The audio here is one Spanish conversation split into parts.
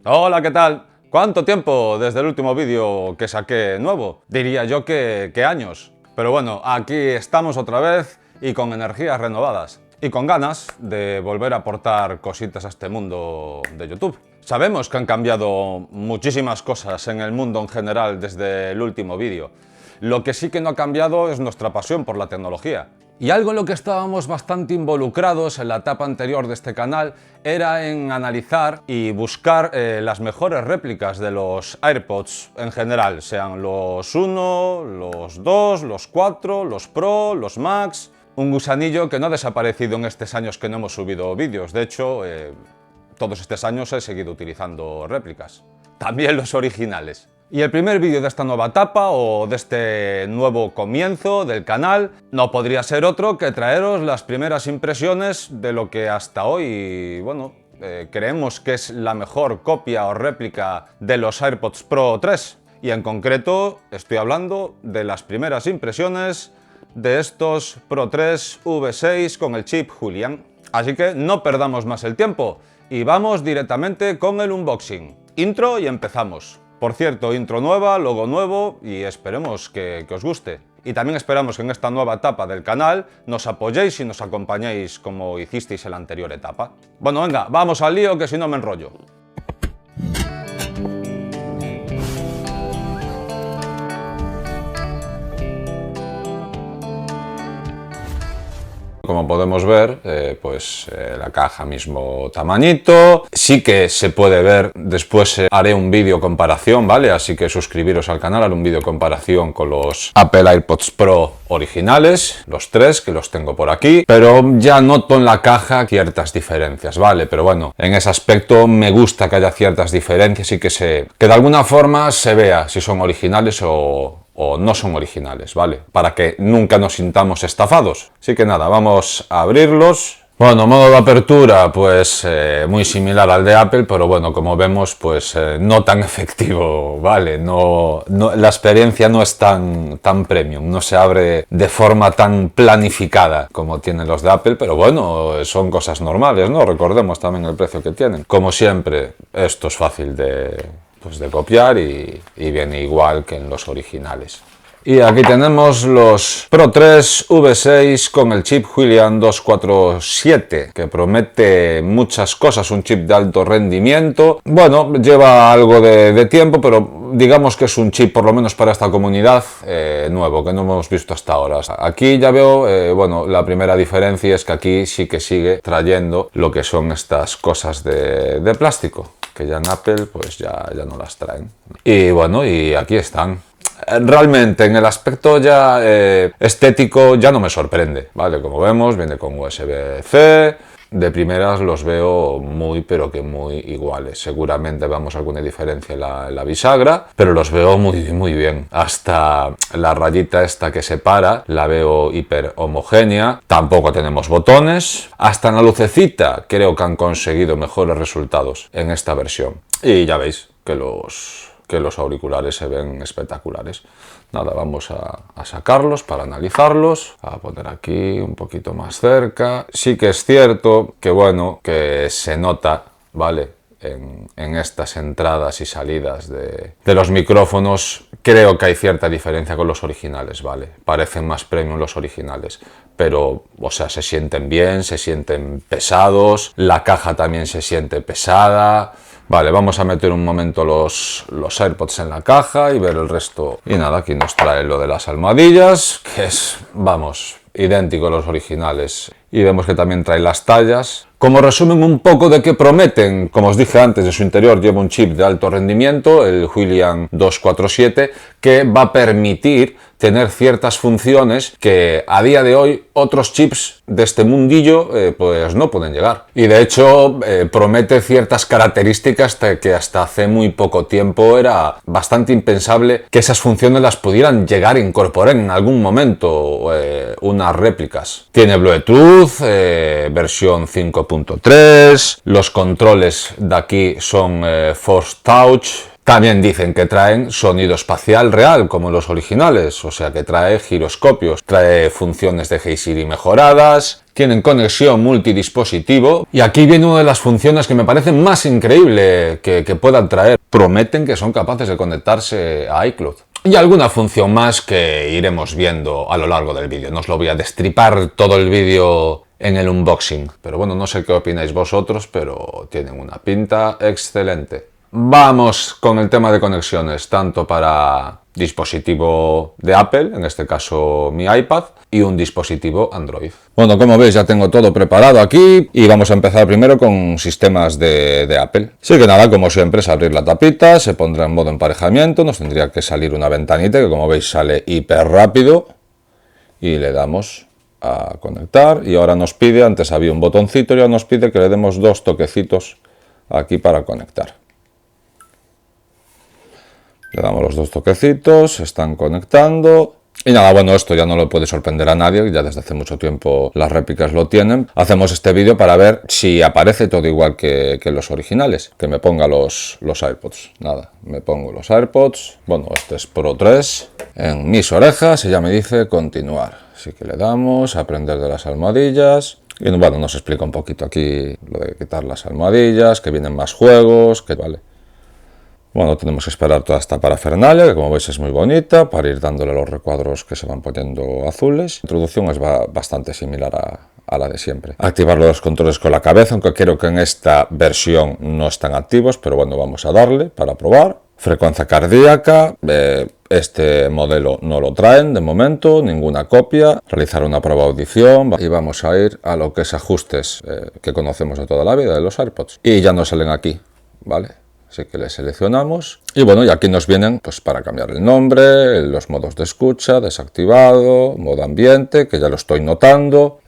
Hola, ¿qué tal? ¿Cuánto tiempo desde el último vídeo que saqué nuevo? Diría yo que años. Pero bueno, aquí estamos otra vez y con energías renovadas. Y con ganas de volver a aportar cositas a este mundo de YouTube. Sabemos que han cambiado muchísimas cosas en el mundo en general desde el último vídeo. Lo que sí que no ha cambiado es nuestra pasión por la tecnología. Y algo en lo que estábamos bastante involucrados en la etapa anterior de este canal era en analizar y buscar las mejores réplicas de los AirPods en general, sean los 1, los 2, los 4, los Pro, los Max. Un gusanillo que no ha desaparecido en estos años que no hemos subido vídeos. De hecho, todos estos años he seguido utilizando réplicas. También los originales. Y el primer vídeo de esta nueva etapa o de este nuevo comienzo del canal no podría ser otro que traeros las primeras impresiones de lo que hasta hoy, bueno, creemos que es la mejor copia o réplica de los AirPods Pro 3. Y en concreto estoy hablando de las primeras impresiones de estos Pro 3 V6 con el chip Julian. Así que no perdamos más el tiempo y vamos directamente con el unboxing. Intro y empezamos. Por cierto, intro nueva, logo nuevo y esperemos que os guste. Y también esperamos que en esta nueva etapa del canal nos apoyéis y nos acompañéis como hicisteis en la anterior etapa. Bueno, venga, vamos al lío que si no me enrollo. Como podemos ver, la caja mismo tamañito. Sí que se puede ver, después haré un vídeo comparación, ¿vale? Así que suscribiros al canal, haré un vídeo comparación con los Apple AirPods Pro originales, los tres que los tengo por aquí, pero ya noto en la caja ciertas diferencias, ¿vale? Pero bueno, en ese aspecto me gusta que haya ciertas diferencias y que de alguna forma se vea si son originales o no son originales, ¿vale? Para que nunca nos sintamos estafados. Así que nada, vamos a abrirlos. Bueno, modo de apertura, pues muy similar al de Apple, pero bueno, como vemos, pues no tan efectivo, ¿vale? La experiencia no es tan premium, no se abre de forma tan planificada como tienen los de Apple, pero bueno, son cosas normales, ¿no? Recordemos también el precio que tienen. Como siempre, esto es fácil de copiar y viene igual que en los originales. Y aquí tenemos los Pro 3 V6 con el chip Julian 247, que promete muchas cosas, un chip de alto rendimiento. Bueno, lleva algo de tiempo, pero digamos que es un chip, por lo menos para esta comunidad, nuevo, que no hemos visto hasta ahora. Aquí ya veo, bueno, la primera diferencia es que aquí sí que sigue trayendo lo que son estas cosas de plástico, que ya en Apple pues ya no las traen. Y bueno, y aquí están. Realmente en el aspecto ya estético ya no me sorprende, ¿vale? Como vemos, viene con USB-C. De primeras los veo muy, pero que muy iguales. Seguramente vemos alguna diferencia en la bisagra, pero los veo muy bien. Hasta la rayita esta que separa la veo hiper homogénea. Tampoco tenemos botones. Hasta en la lucecita creo que han conseguido mejores resultados en esta versión. Y ya veis que los auriculares se ven espectaculares. Nada, vamos a sacarlos para analizarlos, a poner aquí un poquito más cerca. Sí que es cierto que, bueno, que se nota, ¿vale? En estas entradas y salidas de los micrófonos, creo que hay cierta diferencia con los originales, ¿vale? Parecen más premium los originales, pero, o sea, se sienten bien, se sienten pesados, la caja también se siente pesada. Vale, vamos a meter un momento los AirPods en la caja y ver el resto. Y nada, aquí nos trae lo de las almohadillas, que es, vamos, idéntico a los originales. Y vemos que también trae las tallas. Como resumen un poco de qué prometen, como os dije antes, de su interior lleva un chip de alto rendimiento, el Julian 247, que va a permitir tener ciertas funciones que a día de hoy otros chips de este mundillo pues no pueden llegar. Y de hecho promete ciertas características que hasta hace muy poco tiempo era bastante impensable que esas funciones las pudieran llegar a incorporar en algún momento unas réplicas. Tiene Bluetooth, versión 5.3, los controles de aquí son Force Touch. También dicen que traen sonido espacial real, como los originales, o sea que trae giroscopios, trae funciones de Hey Siri mejoradas, tienen conexión multidispositivo y aquí viene una de las funciones que me parece más increíble que puedan traer. Prometen que son capaces de conectarse a iCloud. Y alguna función más que iremos viendo a lo largo del vídeo. No os lo voy a destripar todo el vídeo en el unboxing. Pero bueno, no sé qué opináis vosotros, pero tienen una pinta excelente. Vamos con el tema de conexiones, tanto para dispositivo de Apple, en este caso mi iPad, y un dispositivo Android. Bueno, como veis ya tengo todo preparado aquí y vamos a empezar primero con sistemas de Apple. Así que nada, como siempre es abrir la tapita, se pondrá en modo emparejamiento, nos tendría que salir una ventanita que como veis sale hiper rápido y le damos a conectar y ahora nos pide, antes había un botoncito y ahora nos pide que le demos 2 toquecitos aquí para conectar. Le damos los 2 toquecitos, se están conectando. Y nada, bueno, esto ya no le puede sorprender a nadie, ya desde hace mucho tiempo las réplicas lo tienen. Hacemos este vídeo para ver si aparece todo igual que los originales. Que me ponga los AirPods. Nada, me pongo los AirPods. Bueno, este es Pro 3. En mis orejas y ya me dice continuar. Así que le damos a aprender de las almohadillas. Y bueno, nos explica un poquito aquí lo de quitar las almohadillas, que vienen más juegos, que vale. Bueno, tenemos que esperar toda esta parafernalia, que como veis es muy bonita, para ir dándole los recuadros que se van poniendo azules. La introducción es bastante similar a la de siempre. Activar los controles con la cabeza, aunque creo que en esta versión no están activos, pero bueno, vamos a darle para probar. Frecuencia cardíaca, este modelo no lo traen de momento, ninguna copia. Realizar una prueba de audición y vamos a ir a lo que es ajustes que conocemos de toda la vida de los AirPods. Y ya nos salen aquí, ¿vale? Así que le seleccionamos y bueno, y aquí nos vienen pues para cambiar el nombre, los modos de escucha, desactivado, modo ambiente, que ya lo estoy notando.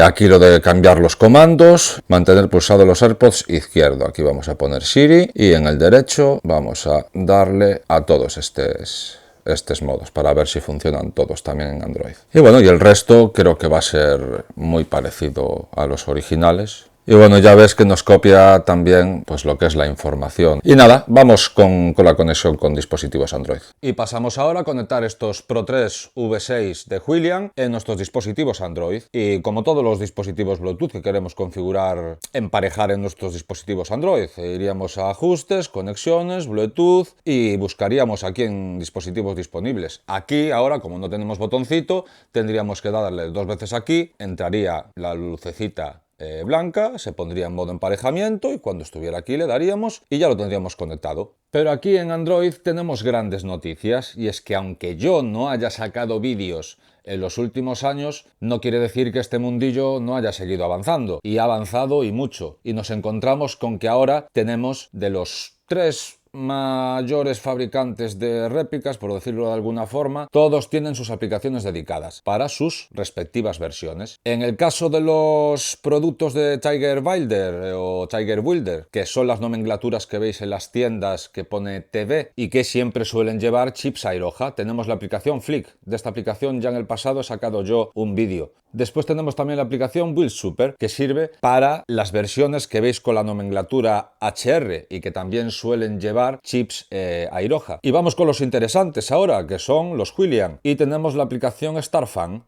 Aquí lo de cambiar los comandos, mantener pulsado los AirPods izquierdo, aquí vamos a poner Siri y en el derecho vamos a darle a todos estos modos para ver si funcionan todos también en Android. Y bueno, y el resto creo que va a ser muy parecido a los originales. Y bueno, ya ves que nos copia también pues lo que es la información. Y nada, vamos con la conexión con dispositivos Android. Y pasamos ahora a conectar estos Pro 3 V6 de Huilian en nuestros dispositivos Android. Y como todos los dispositivos Bluetooth que queremos configurar, emparejar en nuestros dispositivos Android, iríamos a ajustes, conexiones, Bluetooth y buscaríamos aquí en dispositivos disponibles. Aquí ahora, como no tenemos botoncito, tendríamos que darle 2 veces aquí, entraría la lucecita blanca, se pondría en modo emparejamiento y cuando estuviera aquí le daríamos y ya lo tendríamos conectado. Pero aquí en Android tenemos grandes noticias y es que aunque yo no haya sacado vídeos en los últimos años, no quiere decir que este mundillo no haya seguido avanzando y ha avanzado y mucho. Y nos encontramos con que ahora tenemos de los 3 mayores fabricantes de réplicas, por decirlo de alguna forma, todos tienen sus aplicaciones dedicadas para sus respectivas versiones. En el caso de los productos de Tiger Builder o Tiger Builder, que son las nomenclaturas que veis en las tiendas que pone TV y que siempre suelen llevar chips Airoha, tenemos la aplicación Flick. De esta aplicación ya en el pasado he sacado yo un vídeo. Después tenemos también la aplicación Build Super, que sirve para las versiones que veis con la nomenclatura HR y que también suelen llevar chips Airoha. Y vamos con los interesantes ahora, que son los Huilian. Y tenemos la aplicación StarFan.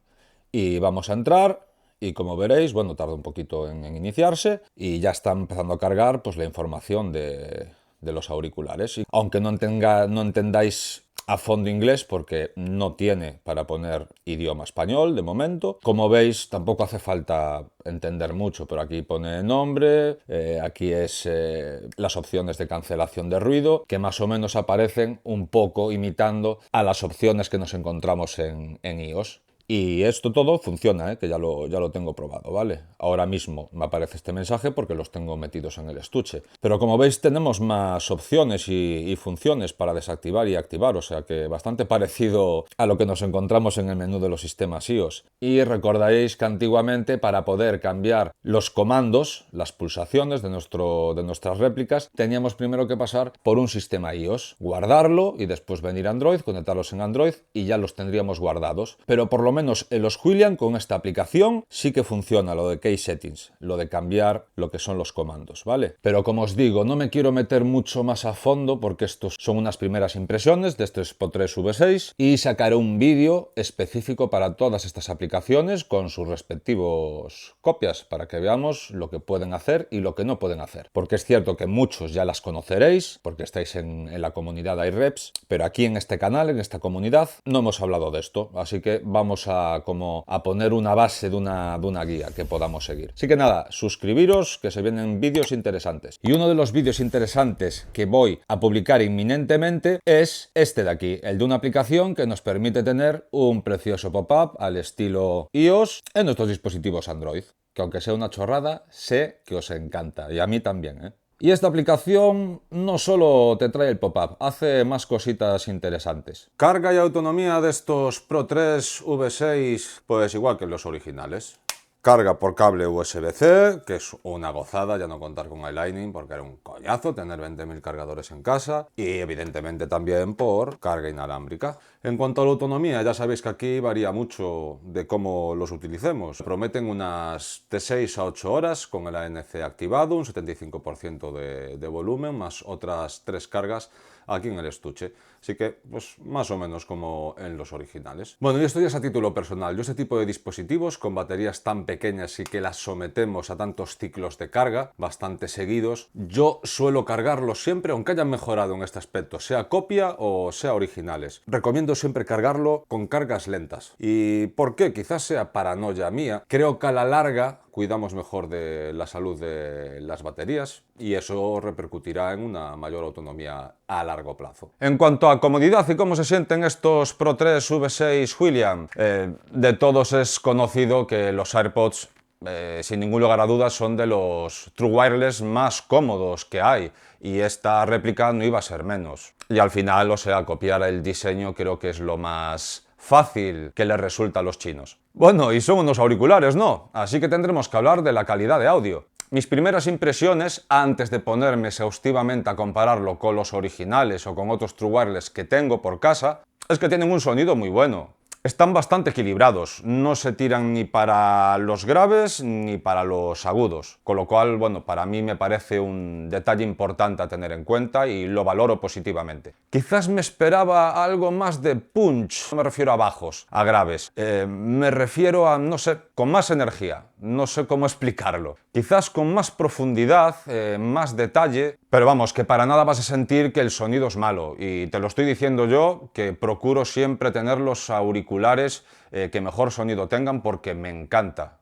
Y vamos a entrar y como veréis, bueno, tarda un poquito en iniciarse y ya está empezando a cargar pues la información de los auriculares. Y aunque no entendáis a fondo inglés porque no tiene para poner idioma español de momento. Como veis, tampoco hace falta entender mucho, pero aquí pone nombre, aquí es las opciones de cancelación de ruido, que más o menos aparecen un poco imitando a las opciones que nos encontramos en iOS. Y esto todo funciona, que ya lo tengo probado, ¿vale? Ahora mismo me aparece este mensaje porque los tengo metidos en el estuche. Pero como veis tenemos más opciones y funciones para desactivar y activar, o sea que bastante parecido a lo que nos encontramos en el menú de los sistemas iOS. Y recordaréis que antiguamente para poder cambiar los comandos, las pulsaciones de nuestras réplicas, teníamos primero que pasar por un sistema iOS, guardarlo y después venir a Android, conectarlos en Android y ya los tendríamos guardados. Pero por lo menos en los William con esta aplicación sí que funciona lo de Case Settings, lo de cambiar lo que son los comandos, ¿vale? Pero como os digo, no me quiero meter mucho más a fondo porque estos son unas primeras impresiones de este Spot 3 V6 y sacaré un vídeo específico para todas estas aplicaciones con sus respectivos copias para que veamos lo que pueden hacer y lo que no pueden hacer. Porque es cierto que muchos ya las conoceréis porque estáis en la comunidad de iReps, pero aquí en este canal, en esta comunidad, no hemos hablado de esto, así que vamos a poner una base de una guía que podamos seguir. Así que nada, suscribiros que se vienen vídeos interesantes. Y uno de los vídeos interesantes que voy a publicar inminentemente es este de aquí, el de una aplicación que nos permite tener un precioso pop-up al estilo iOS en nuestros dispositivos Android. Que aunque sea una chorrada, sé que os encanta y a mí también, ¿eh? Y esta aplicación no solo te trae el pop-up, hace más cositas interesantes. Carga y autonomía de estos Pro 3 V6, pues igual que los originales. Carga por cable USB-C, que es una gozada ya no contar con iLightning porque era un coñazo tener 20.000 cargadores en casa, y evidentemente también por carga inalámbrica. En cuanto a la autonomía, ya sabéis que aquí varía mucho de cómo los utilicemos. Prometen unas de 6 a 8 horas con el ANC activado, un 75% de volumen, más otras 3 cargas aquí en el estuche. Así que, pues, más o menos como en los originales. Bueno, y esto ya es a título personal. Yo este tipo de dispositivos con baterías tan pequeñas y que las sometemos a tantos ciclos de carga, bastante seguidos, yo suelo cargarlos siempre, aunque hayan mejorado en este aspecto, sea copia o sea originales. Recomiendo siempre cargarlo con cargas lentas. ¿Y por qué? Quizás sea paranoia mía. Creo que a la larga cuidamos mejor de la salud de las baterías y eso repercutirá en una mayor autonomía a largo plazo. En cuanto a comodidad y cómo se sienten estos Pro 3 V6 William, de todos es conocido que los AirPods, sin ningún lugar a dudas, son de los True Wireless más cómodos que hay, y esta réplica no iba a ser menos. Y al final, o sea, copiar el diseño creo que es lo más fácil que les resulta a los chinos. Bueno, y son unos auriculares, ¿no? Así que tendremos que hablar de la calidad de audio. Mis primeras impresiones, antes de ponerme exhaustivamente a compararlo con los originales o con otros True Wireless que tengo por casa, es que tienen un sonido muy bueno. Están bastante equilibrados, no se tiran ni para los graves ni para los agudos, con lo cual, bueno, para mí me parece un detalle importante a tener en cuenta y lo valoro positivamente. Quizás me esperaba algo más de punch, no me refiero a bajos, a graves, me refiero a, no sé, con más energía, no sé cómo explicarlo. Quizás con más profundidad, más detalle, pero vamos, que para nada vas a sentir que el sonido es malo, y te lo estoy diciendo yo, que procuro siempre tener los auriculares que mejor sonido tengan porque me encanta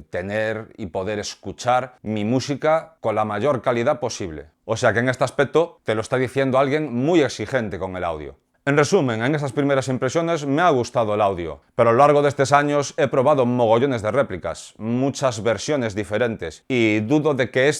tener y poder escuchar mi música con la mayor calidad posible. O sea que en este aspecto te lo está diciendo alguien muy exigente con el audio. En resumen, en esas primeras impresiones me ha gustado el audio, pero a lo largo de estos años he probado mogollones de réplicas, muchas versiones diferentes, y dudo de que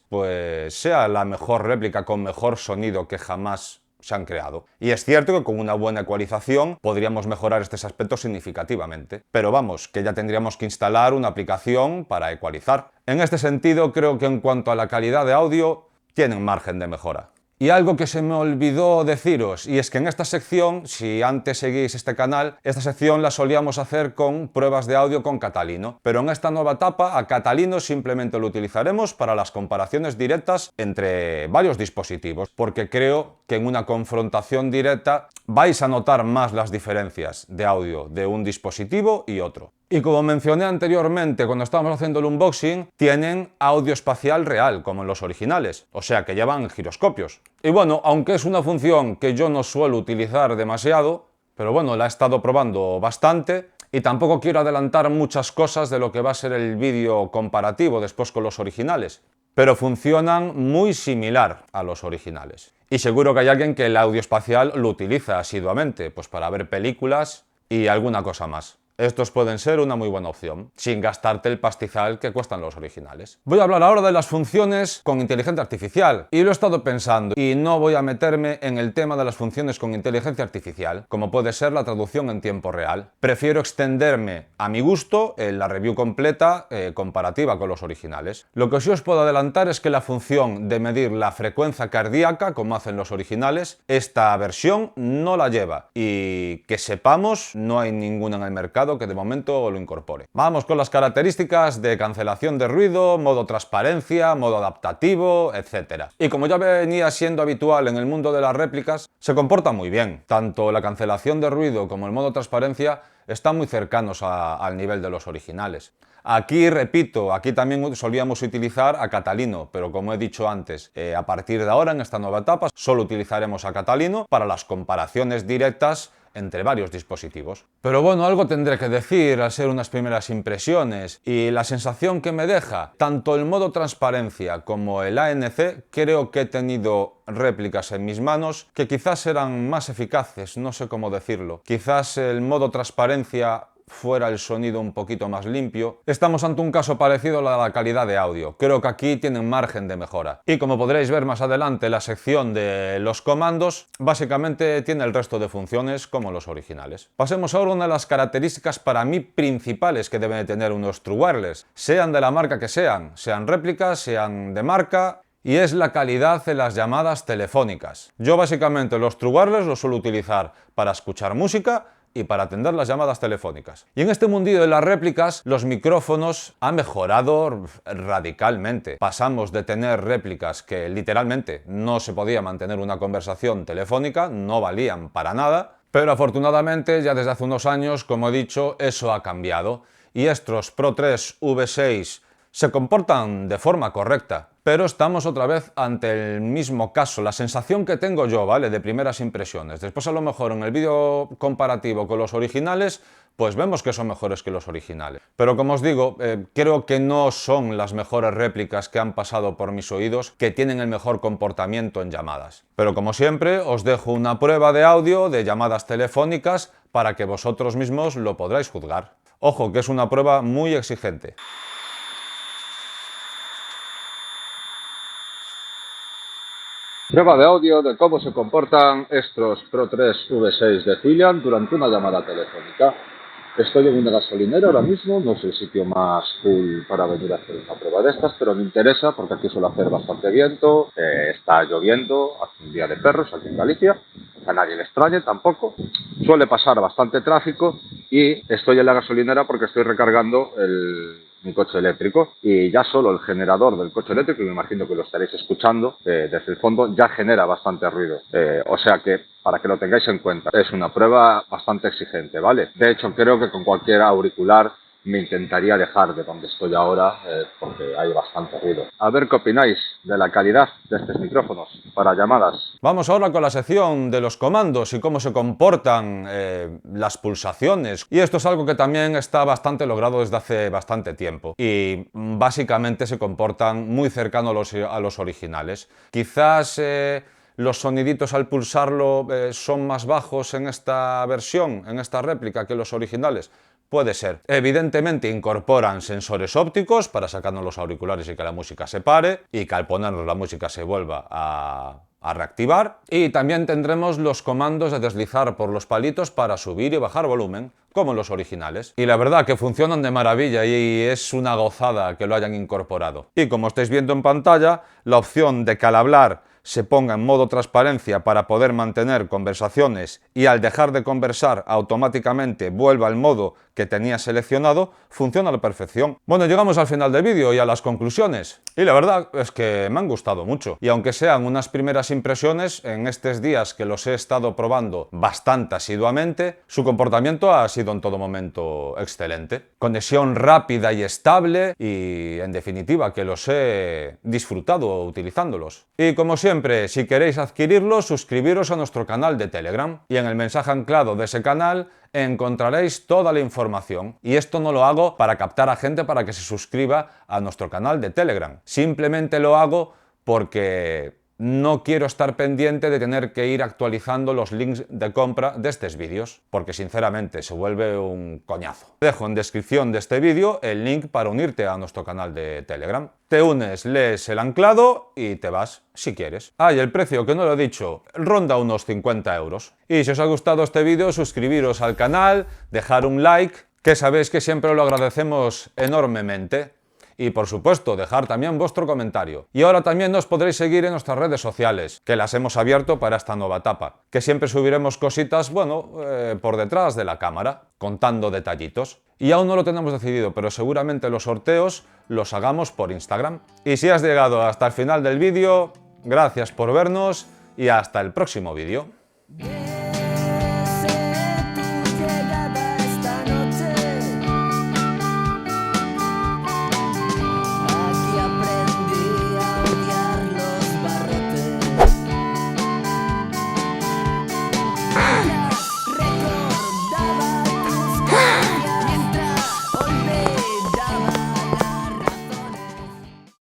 pues sea la mejor réplica con mejor sonido que jamás se han creado. Y es cierto que con una buena ecualización podríamos mejorar estos aspectos significativamente, pero vamos, que ya tendríamos que instalar una aplicación para ecualizar. En este sentido, creo que en cuanto a la calidad de audio, tienen margen de mejora. Y algo que se me olvidó deciros, y es que en esta sección, si antes seguís este canal, esta sección la solíamos hacer con pruebas de audio con Catalino, pero en esta nueva etapa a Catalino simplemente lo utilizaremos para las comparaciones directas entre varios dispositivos, porque creo que en una confrontación directa vais a notar más las diferencias de audio de un dispositivo y otro. Y como mencioné anteriormente cuando estábamos haciendo el unboxing, tienen audio espacial real, como en los originales, o sea que llevan giroscopios. Y bueno, aunque es una función que yo no suelo utilizar demasiado, pero bueno, la he estado probando bastante y tampoco quiero adelantar muchas cosas de lo que va a ser el vídeo comparativo después con los originales, pero funcionan muy similar a los originales. Y seguro que hay alguien que el audio espacial lo utiliza asiduamente, pues para ver películas y alguna cosa más. Estos pueden ser una muy buena opción, sin gastarte el pastizal que cuestan los originales. Voy a hablar ahora de las funciones con inteligencia artificial, y lo he estado pensando, y no voy a meterme en el tema de las funciones con inteligencia artificial, como puede ser la traducción en tiempo real. Prefiero extenderme a mi gusto en la review completa comparativa con los originales. Lo que sí os puedo adelantar es que la función de medir la frecuencia cardíaca, como hacen los originales, esta versión no la lleva, y que sepamos, no hay ninguna en el mercado mercado que de momento lo incorpore. Vamos con las características de cancelación de ruido, modo transparencia, modo adaptativo, etc. Y como ya venía siendo habitual en el mundo de las réplicas, se comporta muy bien. Tanto la cancelación de ruido como el modo transparencia están muy cercanos al nivel de los originales. Aquí, repito, aquí también solíamos utilizar a Catalino, pero como he dicho antes, a partir de ahora, en esta nueva etapa, solo utilizaremos a Catalino para las comparaciones directas entre varios dispositivos. Pero bueno, algo tendré que decir al ser unas primeras impresiones, y la sensación que me deja tanto el modo transparencia como el ANC, creo que he tenido réplicas en mis manos que quizás eran más eficaces, no sé cómo decirlo. Quizás el modo transparencia fuera el sonido un poquito más limpio. Estamos ante un caso parecido a la calidad de audio. Creo que aquí tienen margen de mejora. Y como podréis ver más adelante, la sección de los comandos básicamente tiene el resto de funciones como los originales. Pasemos ahora a una de las características para mí principales que deben tener unos True Wireless, sean de la marca que sean réplicas, sean de marca, y es la calidad de las llamadas telefónicas. Yo básicamente los True Wireless los suelo utilizar para escuchar música y para atender las llamadas telefónicas. Y en este mundillo de las réplicas, los micrófonos han mejorado radicalmente. Pasamos de tener réplicas que literalmente no se podía mantener una conversación telefónica, no valían para nada, pero afortunadamente ya desde hace unos años, como he dicho, eso ha cambiado. Y estos Pro 3 V6 se comportan de forma correcta. Pero estamos otra vez ante el mismo caso, la sensación que tengo yo, ¿vale?, de primeras impresiones. Después a lo mejor en el vídeo comparativo con los originales, pues vemos que son mejores que los originales. Pero como os digo, creo que no son las mejores réplicas que han pasado por mis oídos, que tienen el mejor comportamiento en llamadas. Pero como siempre, os dejo una prueba de audio de llamadas telefónicas para que vosotros mismos lo podráis juzgar. Ojo, que es una prueba muy exigente. Prueba de audio de cómo se comportan estos Pro 3 V6 de Zilliant durante una llamada telefónica. Estoy en una gasolinera ahora mismo, no es el sitio más cool para venir a hacer una prueba de estas, pero me interesa porque aquí suele hacer bastante viento, está lloviendo, hace un día de perros aquí en Galicia, a nadie le extrañe tampoco, suele pasar bastante tráfico y estoy en la gasolinera porque estoy recargando mi coche eléctrico, y ya solo el generador del coche eléctrico, y me imagino que lo estaréis escuchando desde el fondo, ya genera bastante ruido. O sea que, para que lo tengáis en cuenta, es una prueba bastante exigente, ¿vale? De hecho, creo que con cualquier auricular me intentaría dejar de donde estoy ahora porque hay bastante ruido. A ver qué opináis de la calidad de estos micrófonos para llamadas. Vamos ahora con la sección de los comandos y cómo se comportan las pulsaciones. Y esto es algo que también está bastante logrado desde hace bastante tiempo. Y básicamente se comportan muy cercanos a los originales. Quizás los soniditos al pulsarlo son más bajos en esta versión, en esta réplica, que los originales. Puede ser. Evidentemente incorporan sensores ópticos para sacarnos los auriculares y que la música se pare, y que al ponernos la música se vuelva a reactivar. Y también tendremos los comandos de deslizar por los palitos para subir y bajar volumen, como los originales. Y la verdad que funcionan de maravilla y es una gozada que lo hayan incorporado. Y como estáis viendo en pantalla, la opción de que al hablar se ponga en modo transparencia para poder mantener conversaciones y al dejar de conversar automáticamente vuelva al modo que tenía seleccionado, funciona a la perfección. Bueno, llegamos al final del vídeo y a las conclusiones. Y la verdad es que me han gustado mucho. Y aunque sean unas primeras impresiones, en estos días que los he estado probando bastante asiduamente, su comportamiento ha sido en todo momento excelente. Conexión rápida y estable y, en definitiva, que los he disfrutado utilizándolos. Y como siempre, si queréis adquirirlos, suscribiros a nuestro canal de Telegram. Y en el mensaje anclado de ese canal encontraréis toda la información. Y esto no lo hago para captar a gente para que se suscriba a nuestro canal de Telegram. Simplemente lo hago porque no quiero estar pendiente de tener que ir actualizando los links de compra de estos vídeos, porque sinceramente se vuelve un coñazo. Dejo en descripción de este vídeo el link para unirte a nuestro canal de Telegram. Te unes, lees el anclado y te vas, si quieres. Y el precio, que no lo he dicho, ronda unos 50 euros. Y si os ha gustado este vídeo, suscribiros al canal, dejar un like, que sabéis que siempre lo agradecemos enormemente. y por supuesto dejar también vuestro comentario. Y ahora también nos podréis seguir en nuestras redes sociales, que las hemos abierto para esta nueva etapa, que siempre subiremos cositas, bueno, por detrás de la cámara, contando detallitos. Y aún no lo tenemos decidido, pero seguramente los sorteos los hagamos por Instagram. Y si has llegado hasta el final del vídeo, gracias por vernos y hasta el próximo vídeo.